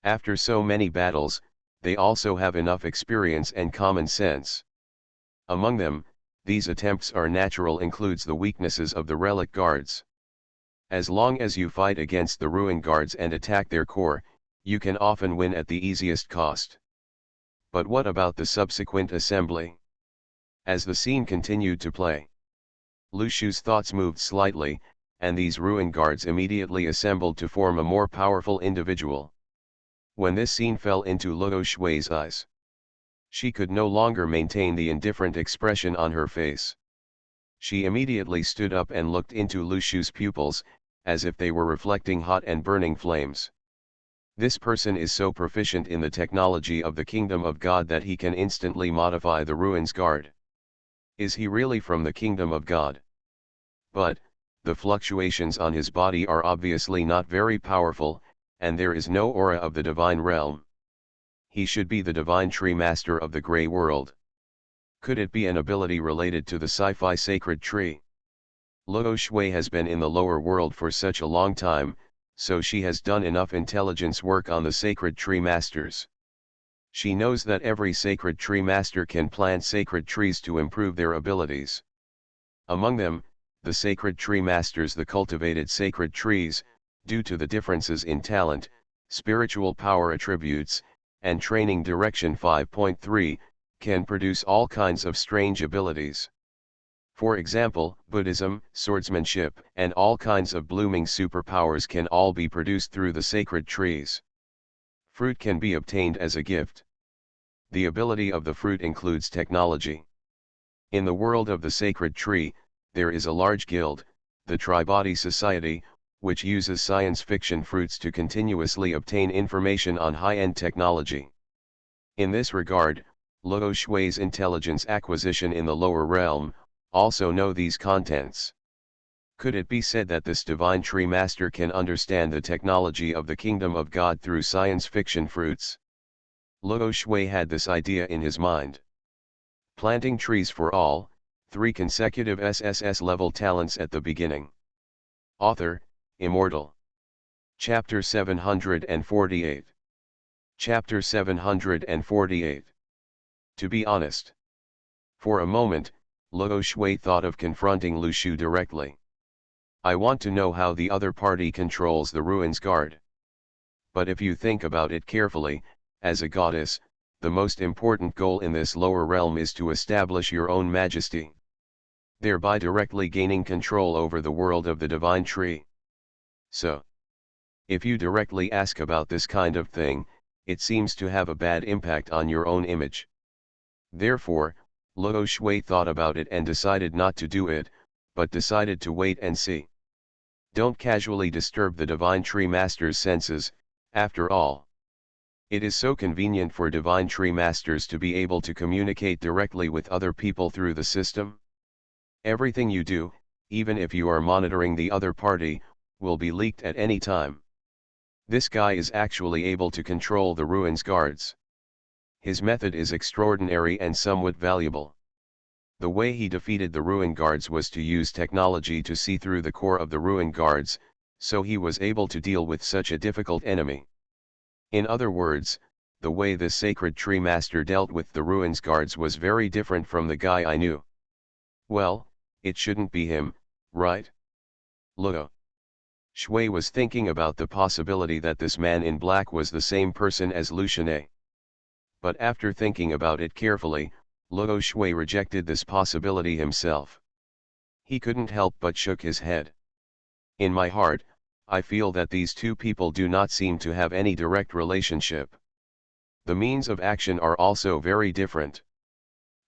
After so many battles, they also have enough experience and common sense. Among them, these attempts are natural includes the weaknesses of the relic guards. As long as you fight against the ruin guards and attack their core, you can often win at the easiest cost. But what about the subsequent assembly? As the scene continued to play, Lu Shu's thoughts moved slightly, and these ruin guards immediately assembled to form a more powerful individual. When this scene fell into Luo Shui's eyes, she could no longer maintain the indifferent expression on her face. She immediately stood up and looked into Lu Shu's pupils, as if they were reflecting hot and burning flames. This person is so proficient in the technology of the kingdom of God that he can instantly modify the ruins guard. Is he really from the kingdom of God? But, the fluctuations on his body are obviously not very powerful, and there is no aura of the divine realm. He should be the divine tree master of the gray world. Could it be an ability related to the Sci-fi sacred tree? Luo Shui has been in the lower world for such a long time, so she has done enough intelligence work on the sacred tree masters. She knows that every sacred tree master can plant sacred trees to improve their abilities. Among them, the sacred tree masters, the cultivated sacred trees, due to the differences in talent, spiritual power attributes, and training direction 5.3, can produce all kinds of strange abilities. For example, Buddhism, swordsmanship, and all kinds of blooming superpowers can all be produced through the sacred trees. Fruit can be obtained as a gift. The ability of the fruit includes technology. In the world of the sacred tree, there is a large guild, the Tribody Society, which uses science fiction fruits to continuously obtain information on high-end technology. In this regard, Luo Shui's intelligence acquisition in the lower realm, also know these contents. Could it be said that this divine tree master can understand the technology of the kingdom of God through science fiction fruits? Luo Shui had this idea in his mind. Planting trees for all, 3 consecutive SSS-level talents at the beginning. Author, Immortal. Chapter 748. Chapter 748. To be honest. For a moment, Luo Shui thought of confronting Lu Shu directly. I want to know how the other party controls the ruins guard. But if you think about it carefully, as a goddess, the most important goal in this lower realm is to establish your own majesty, thereby directly gaining control over the world of the divine tree. So, if you directly ask about this kind of thing, it seems to have a bad impact on your own image. Therefore, Luo Shui thought about it and decided not to do it, but decided to wait and see. Don't casually disturb the Divine Tree Master's senses, after all. It is so convenient for Divine Tree Masters to be able to communicate directly with other people through the system. Everything you do, even if you are monitoring the other party, will be leaked at any time. This guy is actually able to control the ruins guards. His method is extraordinary and somewhat valuable. The way he defeated the ruin guards was to use technology to see through the core of the ruin guards, so he was able to deal with such a difficult enemy. In other words, the way this sacred tree master dealt with the ruins guards was very different from the guy I knew. Well, it shouldn't be him, right? Luo Shui was thinking about the possibility that this man in black was the same person as Lu Shenai. But after thinking about it carefully, Luo Shui rejected this possibility himself. He couldn't help but shook his head. In my heart, I feel that these two people do not seem to have any direct relationship. The means of action are also very different.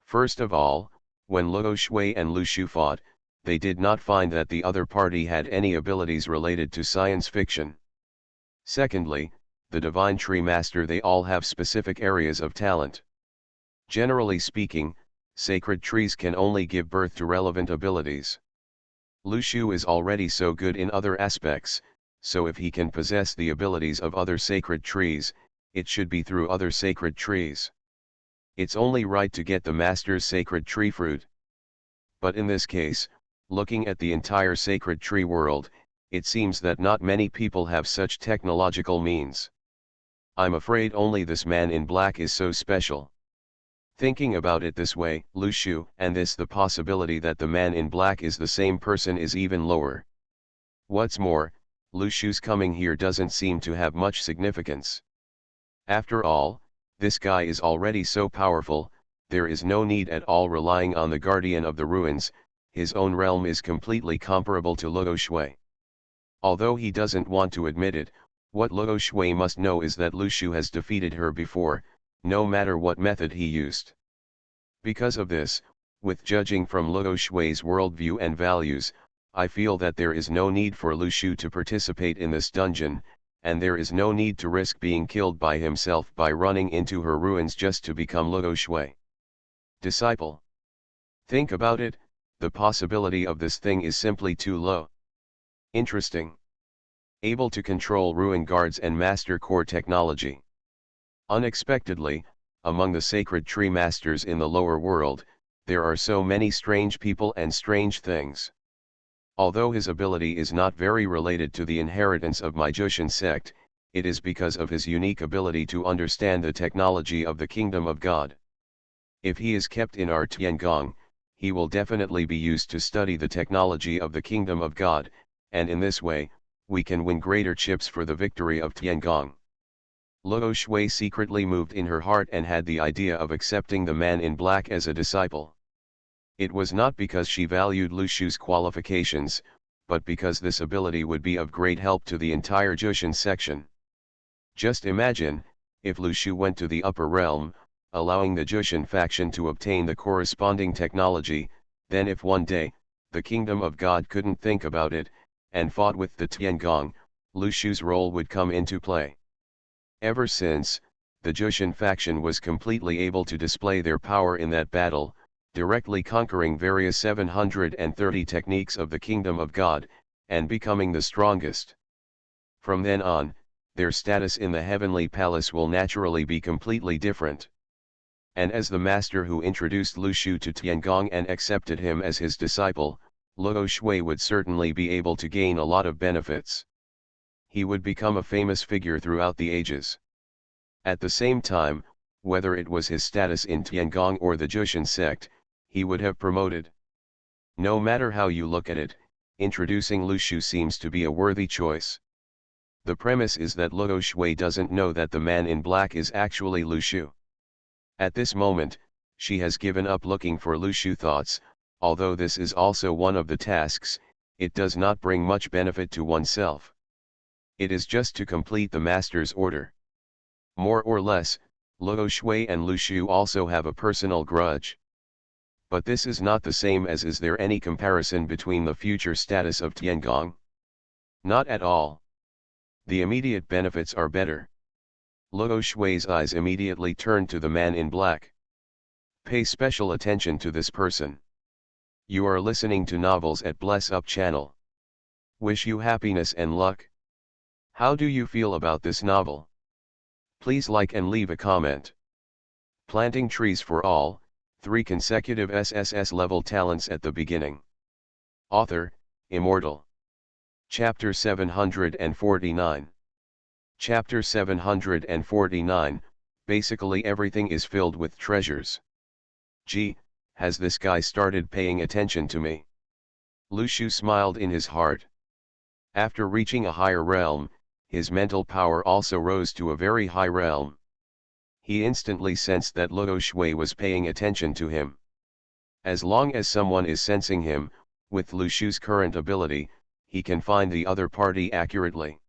First of all, when Luo Shui and Lu Shu fought, they did not find that the other party had any abilities related to science fiction. Secondly, the Divine Tree Master, they all have specific areas of talent. Generally speaking, sacred trees can only give birth to relevant abilities. Lu Shu is already so good in other aspects, so if he can possess the abilities of other sacred trees, it should be through other sacred trees. It's only right to get the Master's sacred tree fruit. But in this case, looking at the entire sacred tree world, it seems that not many people have such technological means. I'm afraid only this man in black is so special. Thinking about it this way, Lu Shu, and the possibility that the man in black is the same person is even lower. What's more, Lu Shu's coming here doesn't seem to have much significance. After all, this guy is already so powerful, there is no need at all relying on the guardian of the ruins. His own realm is completely comparable to Luo Shui. Although he doesn't want to admit it, what Luo Shui must know is that Lu Shu has defeated her before, no matter what method he used. Because of this, with judging from Luo Shui's worldview and values, I feel that there is no need for Lu Shu to participate in this dungeon, and there is no need to risk being killed by himself by running into her ruins just to become Luo Shui. Disciple. Think about it. The possibility of this thing is simply too low. Interesting. Able to control ruin guards and master core technology. Unexpectedly, among the sacred tree masters in the lower world, there are so many strange people and strange things. Although his ability is not very related to the inheritance of my Jushin sect, it is because of his unique ability to understand the technology of the kingdom of God. If he is kept in our Tiangong, he will definitely be used to study the technology of the kingdom of God, and in this way, we can win greater chips for the victory of Tiangong. Luo Shui secretly moved in her heart and had the idea of accepting the man in black as a disciple. It was not because she valued Lu Shu's qualifications, but because this ability would be of great help to the entire Jushin section. Just imagine, if Lu Shu went to the upper realm, allowing the Jushin faction to obtain the corresponding technology, then if one day, the kingdom of God couldn't think about it, and fought with the Tiangong, Lu Shu's role would come into play. Ever since, the Jushin faction was completely able to display their power in that battle, directly conquering various 730 techniques of the kingdom of God, and becoming the strongest. From then on, their status in the heavenly palace will naturally be completely different. And as the master who introduced Lu Shu to Tiangong and accepted him as his disciple, Luo Shui would certainly be able to gain a lot of benefits. He would become a famous figure throughout the ages. At the same time, whether it was his status in Tiangong or the Jushin sect, he would have promoted. No matter how you look at it, introducing Lu Shu seems to be a worthy choice. The premise is that Luo Shui doesn't know that the man in black is actually Lu Shu. At this moment, she has given up looking for Lu Shu thoughts. Although this is also one of the tasks, it does not bring much benefit to oneself. It is just to complete the master's order. More or less, Luo Shui and Lu Shu also have a personal grudge. But this is not the same as is there any comparison between the future status of Tiangong? Not at all. The immediate benefits are better. Luo Shui's eyes immediately turned to the man in black. Pay special attention to this person. You are listening to Novels at Bless Up channel. Wish you happiness and luck. How do you feel about this novel? Please like and leave a comment. Planting trees for all, 3 consecutive SSS-level talents at the beginning. Author, Immortal. Chapter 749. Chapter 749, basically everything is filled with treasures. Gee, has this guy started paying attention to me? Lu Shu smiled in his heart. After reaching a higher realm, his mental power also rose to a very high realm. He instantly sensed that Luo Shui was paying attention to him. As long as someone is sensing him, with Lu Shu's current ability, he can find the other party accurately.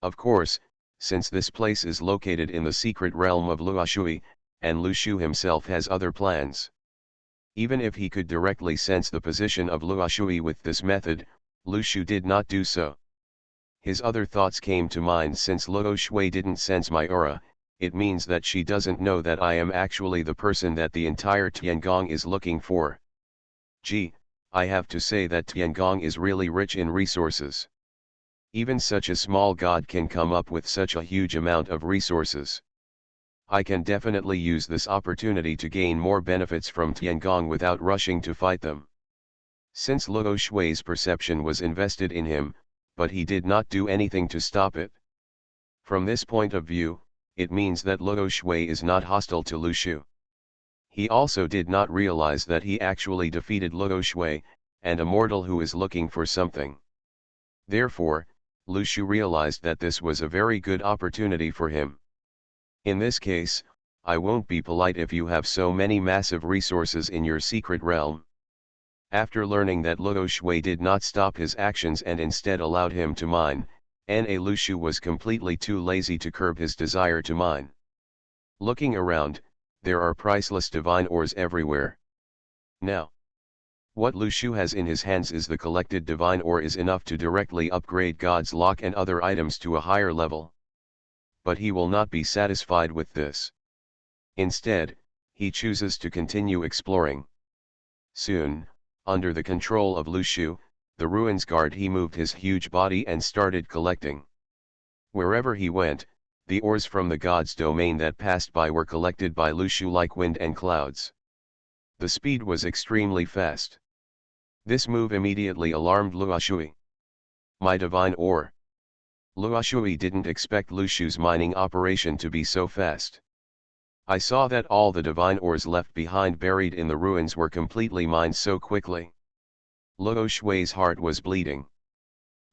Of course, since this place is located in the secret realm of Luo Shui, and Lu Shu himself has other plans. Even if he could directly sense the position of Luo Shui with this method, Lu Shu did not do so. His other thoughts came to mind. Since Luo Shui didn't sense my aura, it means that she doesn't know that I am actually the person that the entire Tiangong is looking for. Gee, I have to say that Tiangong is really rich in resources. Even such a small god can come up with such a huge amount of resources. I can definitely use this opportunity to gain more benefits from Tiangong without rushing to fight them. Since Luo Shui's perception was invested in him, but he did not do anything to stop it. From this point of view, it means that Luo Shui is not hostile to Lu Shu. He also did not realize that he actually defeated Luo Shui, and a mortal who is looking for something. Therefore, Lu Shu realized that this was a very good opportunity for him. In this case, I won't be polite if you have so many massive resources in your secret realm. After learning that Luo Shui did not stop his actions and instead allowed him to mine, Lu Shu was completely too lazy to curb his desire to mine. Looking around, there are priceless divine ores everywhere. Now, what Lu Shu has in his hands is the collected divine ore is enough to directly upgrade God's Lock and other items to a higher level. But he will not be satisfied with this. Instead, he chooses to continue exploring. Soon, under the control of Lu Shu, the ruins guard, he moved his huge body and started collecting. Wherever he went, the ores from the god's domain that passed by were collected by Lu Shu like wind and clouds. The speed was extremely fast. This move immediately alarmed Luo Shui. My divine ore. Luo Shui didn't expect Lu Shu's mining operation to be so fast. I saw that all the divine ores left behind buried in the ruins were completely mined so quickly. Luo Shui's heart was bleeding.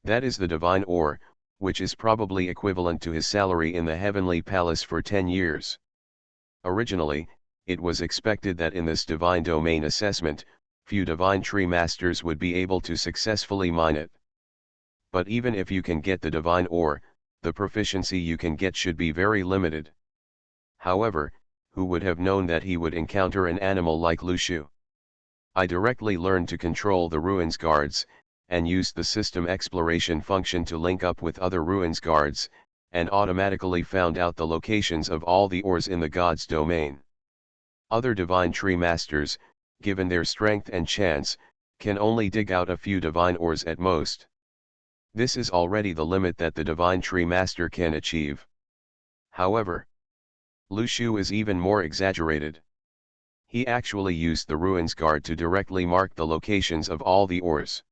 That is the divine ore, which is probably equivalent to his salary in the heavenly palace for 10 years. Originally, it was expected that in this divine domain assessment, few divine tree masters would be able to successfully mine it. But even if you can get the divine ore, the proficiency you can get should be very limited. However, who would have known that he would encounter an animal like Lu Shu? I directly learned to control the ruins guards, and used the system exploration function to link up with other ruins guards, and automatically found out the locations of all the ores in the god's domain. Other divine tree masters, given their strength and chance, can only dig out a few divine ores at most. This is already the limit that the divine tree master can achieve. However, Lu Shu is even more exaggerated. He actually used the ruins guard to directly mark the locations of all the ores.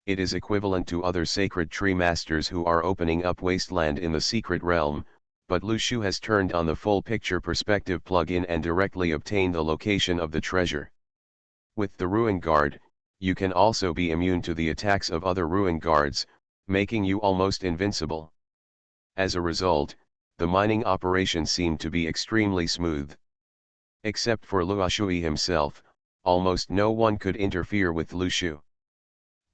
It is equivalent to other sacred tree masters who are opening up wasteland in the secret realm, but Lu Shu has turned on the full picture perspective plugin and directly obtained the location of the treasure. With the ruin guard, you can also be immune to the attacks of other ruin guards, making you almost invincible. As a result, the mining operation seemed to be extremely smooth. Except for Luo Shui himself, almost no one could interfere with Lu Shu.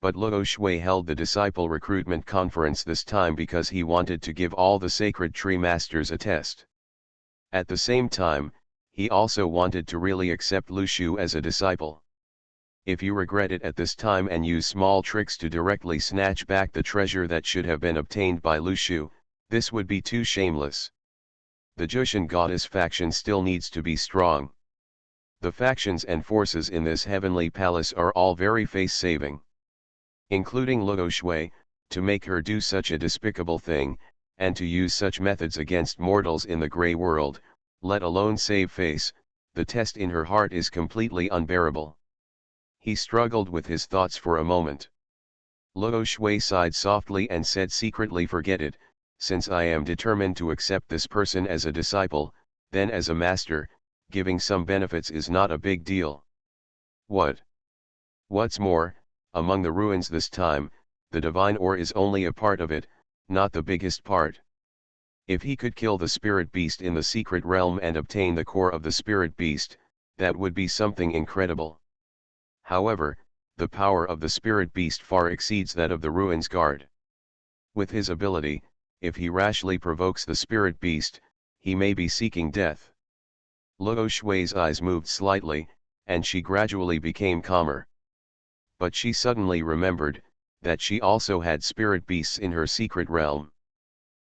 But Luo Shui held the disciple recruitment conference this time because he wanted to give all the sacred tree masters a test. At the same time, he also wanted to really accept Lu Shu as a disciple. If you regret it at this time and use small tricks to directly snatch back the treasure that should have been obtained by Lu Shu, this would be too shameless. The Jushin goddess faction still needs to be strong. The factions and forces in this heavenly palace are all very face-saving. Including Luo Shui, to make her do such a despicable thing, and to use such methods against mortals in the grey world, let alone save face, the test in her heart is completely unbearable. He struggled with his thoughts for a moment. Luo Shui sighed softly and said secretly, forget it, since I am determined to accept this person as a disciple, then as a master, giving some benefits is not a big deal. What's more, among the ruins this time, the divine ore is only a part of it, not the biggest part. If he could kill the spirit beast in the secret realm and obtain the core of the spirit beast, that would be something incredible. However, the power of the spirit beast far exceeds that of the ruins guard. With his ability, if he rashly provokes the spirit beast, he may be seeking death. Luo Shui's eyes moved slightly, and she gradually became calmer. But she suddenly remembered that she also had spirit beasts in her secret realm.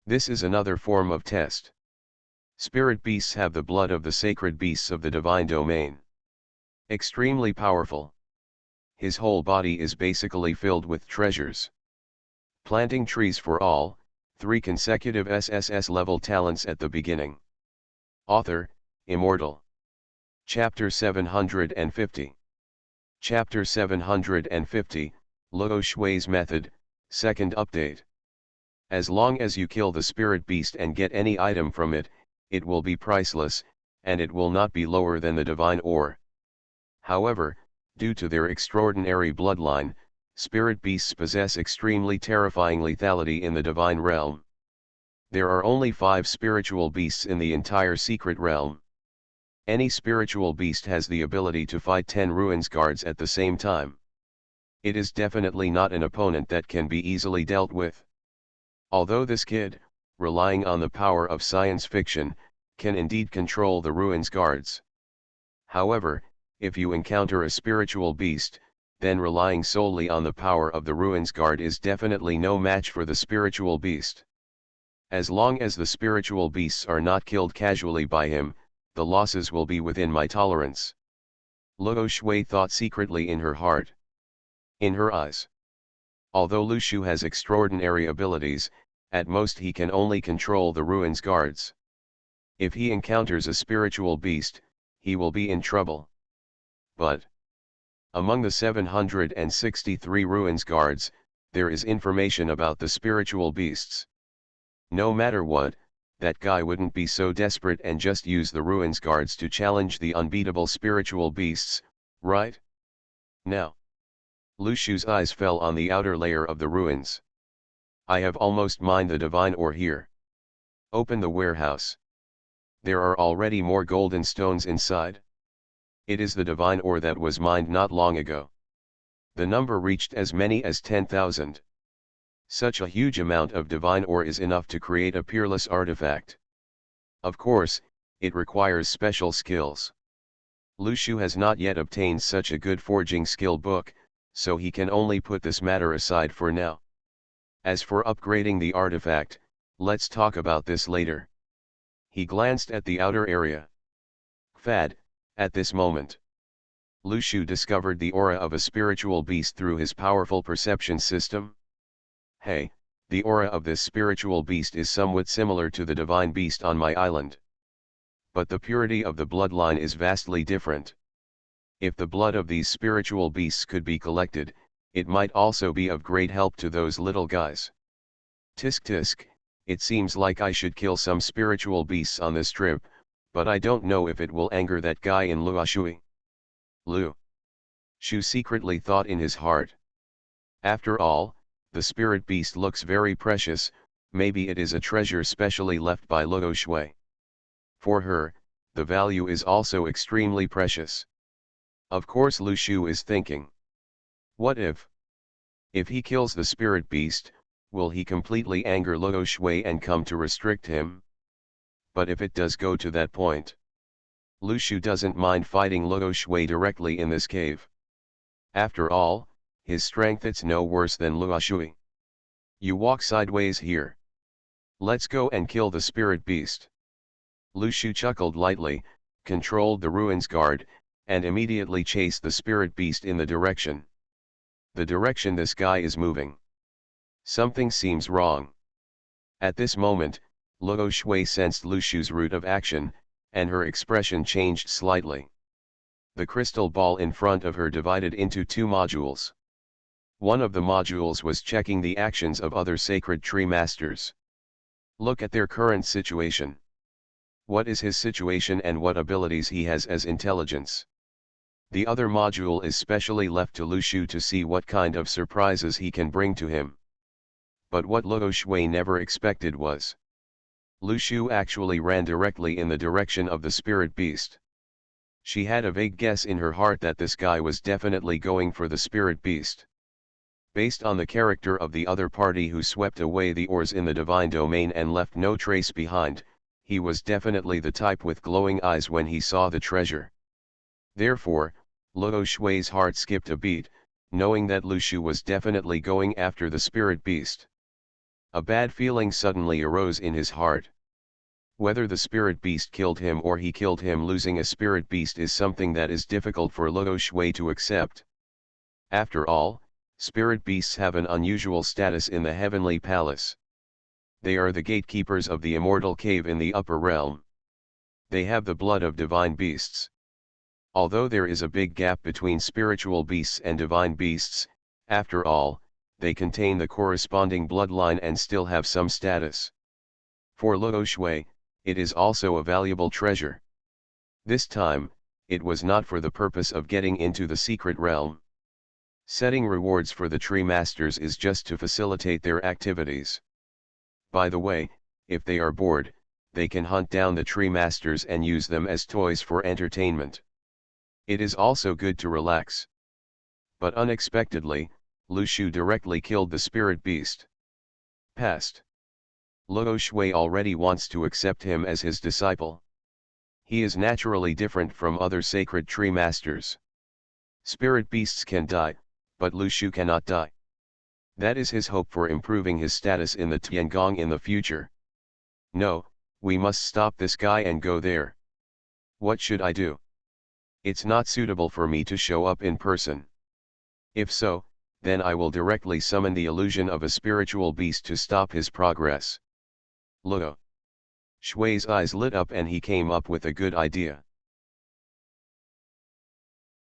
This is another form of test. Spirit beasts have the blood of the sacred beasts of the divine domain. Extremely powerful. His whole body is basically filled with treasures. Planting trees for all, 3 consecutive SSS-level talents at the beginning. Author, Immortal. Chapter 750. Chapter 750, Luo Shui's Method, Second Update. As long as you kill the spirit beast and get any item from it, it will be priceless, and it will not be lower than the divine ore. However, due to their extraordinary bloodline, spirit beasts possess extremely terrifying lethality in the divine realm. There are only 5 spiritual beasts in the entire secret realm. Any spiritual beast has the ability to fight 10 ruins guards at the same time. It is definitely not an opponent that can be easily dealt with. Although this kid, relying on the power of science fiction, can indeed control the ruins guards. However, if you encounter a spiritual beast, then relying solely on the power of the ruins guard is definitely no match for the spiritual beast. As long as the spiritual beasts are not killed casually by him, the losses will be within my tolerance. Luo Shui thought secretly in her heart. In her eyes. Although Lu Shu has extraordinary abilities, at most he can only control the ruins guards. If he encounters a spiritual beast, he will be in trouble. But among the 763 ruins guards, there is information about the spiritual beasts. No matter what, that guy wouldn't be so desperate and just use the ruins guards to challenge the unbeatable spiritual beasts, right? Now, Lu Shu's eyes fell on the outer layer of the ruins. I have almost mined the divine ore here. Open the warehouse. There are already more golden stones inside. It is the divine ore that was mined not long ago. The number reached as many as 10,000. Such a huge amount of divine ore is enough to create a peerless artifact. Of course, it requires special skills. Lu Shu has not yet obtained such a good forging skill book, so he can only put this matter aside for now. As for upgrading the artifact, let's talk about this later. He glanced at the outer area. Fad, at this moment, Lu Shu discovered the aura of a spiritual beast through his powerful perception system. Hey, the aura of this spiritual beast is somewhat similar to the divine beast on my island. But the purity of the bloodline is vastly different. If the blood of these spiritual beasts could be collected, it might also be of great help to those little guys. Tisk tisk, it seems like I should kill some spiritual beasts on this trip, but I don't know if it will anger that guy in Luo Shui. Lu Shu secretly thought in his heart. After all, the spirit beast looks very precious, maybe it is a treasure specially left by Luo Shui. For her, the value is also extremely precious. Of course Lu Shu is thinking. What if If he kills the spirit beast, will he completely anger Luo Shui and come to restrict him? But if it does go to that point, Lu Shu doesn't mind fighting Luo Shui directly in this cave. After all, his strength it's no worse than Luo Shui. You walk sideways here. Let's go and kill the spirit beast. Lu Shu chuckled lightly, controlled the ruins guard, and immediately chased the spirit beast in the direction this guy is moving. Something seems wrong. At this moment, Luo Shui sensed Lu Shu's route of action, and her expression changed slightly. The crystal ball in front of her divided into two modules. One of the modules was checking the actions of other sacred tree masters. Look at their current situation. What is his situation and what abilities he has as intelligence? The other module is specially left to Lu Shu to see what kind of surprises he can bring to him. But what Luo Shui never expected was Lu Shu actually ran directly in the direction of the spirit beast. She had a vague guess in her heart that this guy was definitely going for the spirit beast. Based on the character of the other party who swept away the ores in the divine domain and left no trace behind, he was definitely the type with glowing eyes when he saw the treasure. Therefore, Luo Shui's heart skipped a beat, knowing that Lu Shu was definitely going after the spirit beast. A bad feeling suddenly arose in his heart. Whether the spirit beast killed him or he killed him, losing a spirit beast is something that is difficult for Luo Shui to accept. After all, spirit beasts have an unusual status in the heavenly palace. They are the gatekeepers of the immortal cave in the upper realm. They have the blood of divine beasts. Although there is a big gap between spiritual beasts and divine beasts, after all, they contain the corresponding bloodline and still have some status. For Luo Shui, it is also a valuable treasure. This time, it was not for the purpose of getting into the secret realm. Setting rewards for the tree masters is just to facilitate their activities. By the way, if they are bored, they can hunt down the tree masters and use them as toys for entertainment. It is also good to relax. But unexpectedly, Lu Shu directly killed the spirit beast. Past. Luo Shui already wants to accept him as his disciple. He is naturally different from other sacred tree masters. Spirit beasts can die, but Lu Shu cannot die. That is his hope for improving his status in the Tiangong in the future. No, we must stop this guy and go there. What should I do? It's not suitable for me to show up in person. If so, then I will directly summon the illusion of a spiritual beast to stop his progress. Luo Shui's eyes lit up and he came up with a good idea.